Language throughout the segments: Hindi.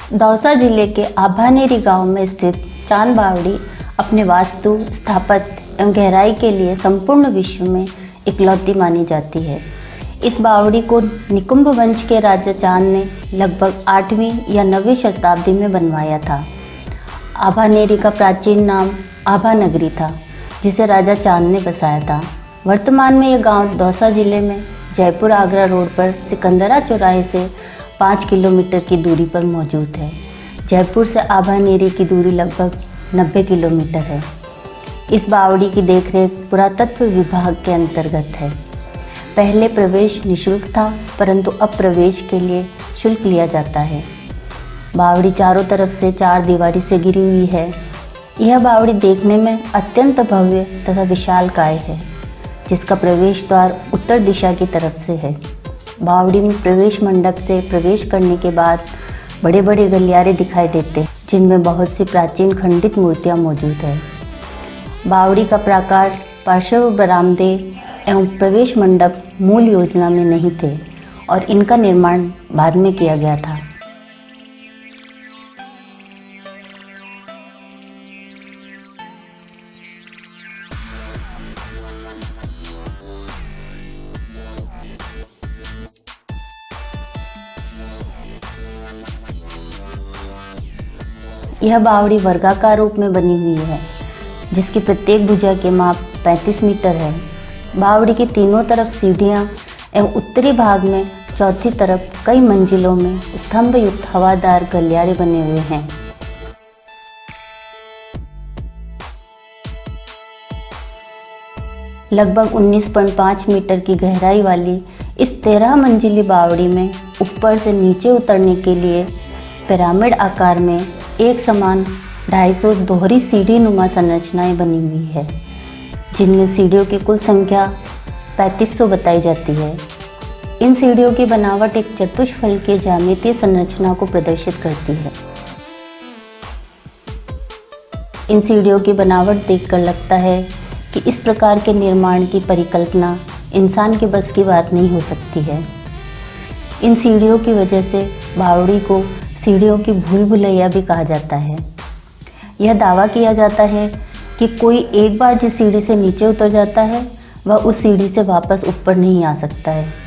दौसा जिले के आभानेरी गांव में स्थित चांद बावड़ी अपने वास्तु, स्थापत्य एवं गहराई के लिए संपूर्ण विश्व में इकलौती मानी जाती है। इस बावड़ी को निकुंभ वंश के राजा चांद ने लगभग 8वीं या 9वीं शताब्दी में बनवाया था। आभानेरी का प्राचीन नाम आभा नगरी था, जिसे राजा चांद ने बसाया था। वर्तमान में यह गांव दौसा जिले में जयपुर आगरा रोड पर सिकंदरा चौराहे से 5 किलोमीटर की दूरी पर मौजूद है। जयपुर से आभानेरी की दूरी लगभग 90 किलोमीटर है। इस बावड़ी की देखरेख पुरातत्व विभाग के अंतर्गत है। पहले प्रवेश निःशुल्क था, परंतु अब प्रवेश के लिए शुल्क लिया जाता है। बावड़ी चारों तरफ से 4 दीवारी से घिरी हुई है। यह बावड़ी देखने में अत्यंत भव्य तथा विशालकाय है, जिसका प्रवेश द्वार उत्तर दिशा की तरफ से है। बावड़ी में प्रवेश मंडप से प्रवेश करने के बाद बड़े बड़े गलियारे दिखाई देते हैं, जिनमें बहुत सी प्राचीन खंडित मूर्तियां मौजूद हैं। बावड़ी का प्राकार, पार्श्व बरामदे एवं प्रवेश मंडप मूल योजना में नहीं थे और इनका निर्माण बाद में किया गया था। यह बावड़ी वर्गाकार रूप में बनी हुई है, जिसकी प्रत्येक भुजा के माप 35 मीटर है। बावड़ी की तीनों तरफ सीढ़ियां एवं उत्तरी भाग में चौथी तरफ कई मंजिलों में स्तंभ युक्त हवादार गलियारे बने हुए हैं। लगभग 19.5 मीटर की गहराई वाली इस 13 मंजिली बावड़ी में ऊपर से नीचे उतरने के लिए पिरामिड आकार में एक समान 250 दोहरी सीढ़ी नुमा संरचनाएं बनी हुई है, जिनमें सीढ़ियों की कुल संख्या 3500 बताई जाती है। इन सीढ़ियों की बनावट एक चतुष्फलकीय ज्यामितीय संरचना को प्रदर्शित करती है। इन सीढ़ियों की बनावट देखकर लगता है कि इस प्रकार के निर्माण की परिकल्पना इंसान के बस की बात नहीं हो सकती है। इन सीढ़ियों की वजह से बावड़ी को सीढ़ियों की भूल भुलैया भी कहा जाता है। यह दावा किया जाता है कि कोई एक बार जिस सीढ़ी से नीचे उतर जाता है, वह उस सीढ़ी से वापस ऊपर नहीं आ सकता है।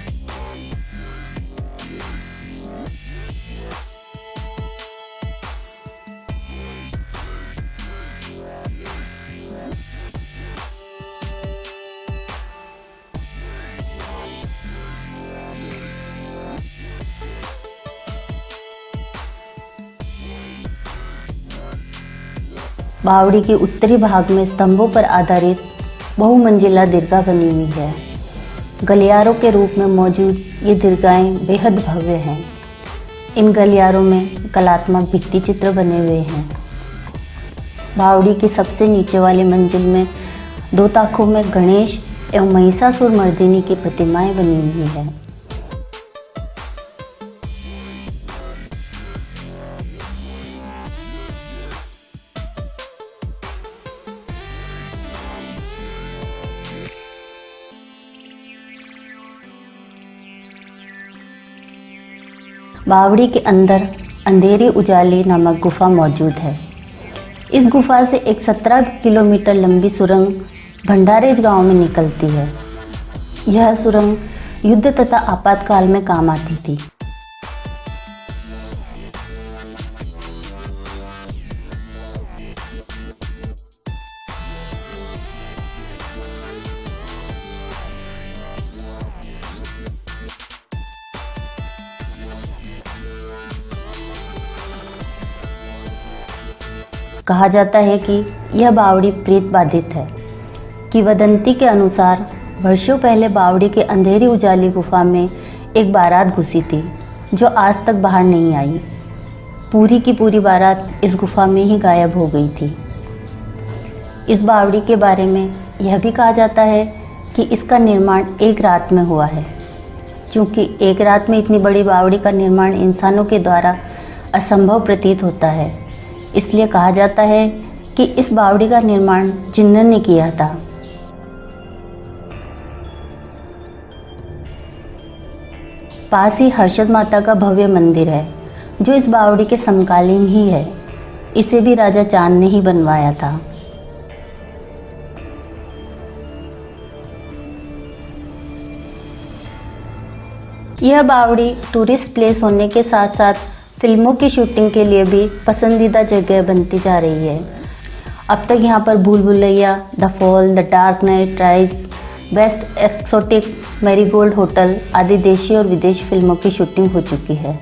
बावड़ी के उत्तरी भाग में स्तंभों पर आधारित बहुमंजिला दीर्घा बनी हुई है। गलियारों के रूप में मौजूद ये दीर्घाएं बेहद भव्य हैं। इन गलियारों में कलात्मक भित्ति चित्र बने हुए हैं। बावड़ी की सबसे नीचे वाली मंजिल में 2 ताकों में गणेश एवं महिषासुर मर्दिनी की प्रतिमाएं बनी हुई है। बावड़ी के अंदर अंधेरी उजाली नामक गुफा मौजूद है। इस गुफा से एक 17 किलोमीटर लंबी सुरंग भंडारेज गांव में निकलती है। यह सुरंग युद्ध तथा आपातकाल में काम आती थी। कहा जाता है कि यह बावड़ी प्रेत बाधित है। किंवदंती के अनुसार वर्षों पहले बावड़ी के अंधेरी उजाली गुफा में एक बारात घुसी थी, जो आज तक बाहर नहीं आई। पूरी की पूरी बारात इस गुफा में ही गायब हो गई थी। इस बावड़ी के बारे में यह भी कहा जाता है कि इसका निर्माण एक रात में हुआ है। चूँकि एक रात में इतनी बड़ी बावड़ी का निर्माण इंसानों के द्वारा असंभव प्रतीत होता है, इसलिए कहा जाता है कि इस बावड़ी का निर्माण जिन्नन ने किया था। पास ही हर्षद माता का भव्य मंदिर है। जो इस बावड़ी के समकालीन ही है। इसे भी राजा चांद ने ही बनवाया था। यह बावड़ी टूरिस्ट प्लेस होने के साथ साथ फिल्मों की शूटिंग के लिए भी पसंदीदा जगह बनती जा रही है। अब तक यहाँ पर भूल Bhulaiyaa, the fall, the dark night rise, best exotic, marigold hotel आदि देशी और विदेशी फिल्मों की शूटिंग हो चुकी है।